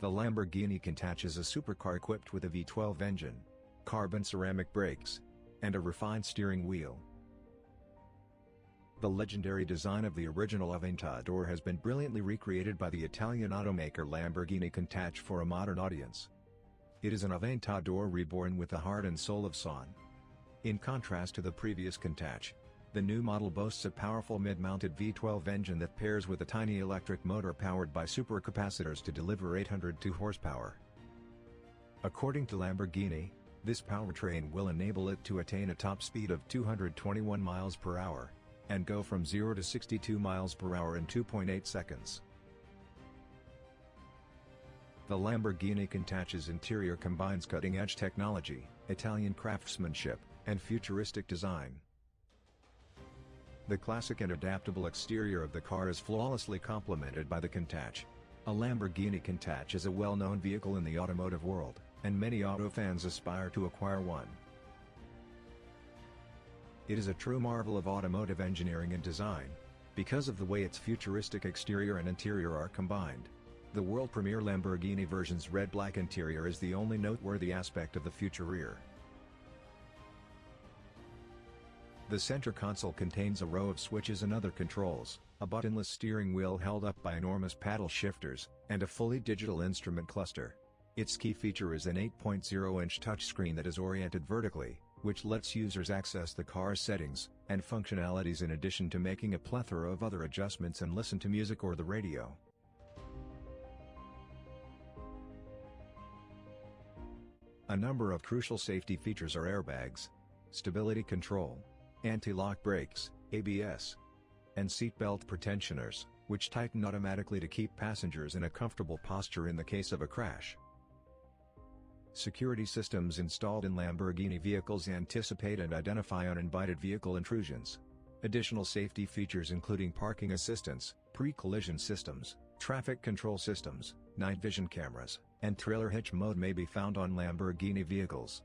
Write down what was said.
The Lamborghini Countach is a supercar equipped with a V12 engine, carbon ceramic brakes, and a refined steering wheel. The legendary design of the original Aventador has been brilliantly recreated by the Italian automaker Lamborghini Countach for a modern audience. It is an Aventador reborn with the heart and soul of Son. In contrast to the previous Countach, the new model boasts a powerful mid-mounted V12 engine that pairs with a tiny electric motor powered by supercapacitors to deliver 802 horsepower. According to Lamborghini, this powertrain will enable it to attain a top speed of 221 miles per hour, and go from 0 to 62 miles per hour in 2.8 seconds. The Lamborghini Countach's interior combines cutting-edge technology, Italian craftsmanship, and futuristic design. The classic and adaptable exterior of the car is flawlessly complemented by the Countach. A Lamborghini Countach is a well-known vehicle in the automotive world, and many auto fans aspire to acquire one. It is a true marvel of automotive engineering and design, because of the way its futuristic exterior and interior are combined. The world premiere Lamborghini version's red-black interior is the only noteworthy aspect of the future rear. The center console contains a row of switches and other controls, a buttonless steering wheel held up by enormous paddle shifters, and a fully digital instrument cluster. Its key feature is an 8.0-inch touchscreen that is oriented vertically, which lets users access the car's settings and functionalities in addition to making a plethora of other adjustments and listen to music or the radio. A number of crucial safety features are airbags, stability control, anti-lock brakes, ABS, and seatbelt pretensioners, which tighten automatically to keep passengers in a comfortable posture in the case of a crash. Security systems installed in Lamborghini vehicles anticipate and identify uninvited vehicle intrusions. Additional safety features including parking assistance, pre-collision systems, traffic control systems, night vision cameras, and trailer hitch mode may be found on Lamborghini vehicles.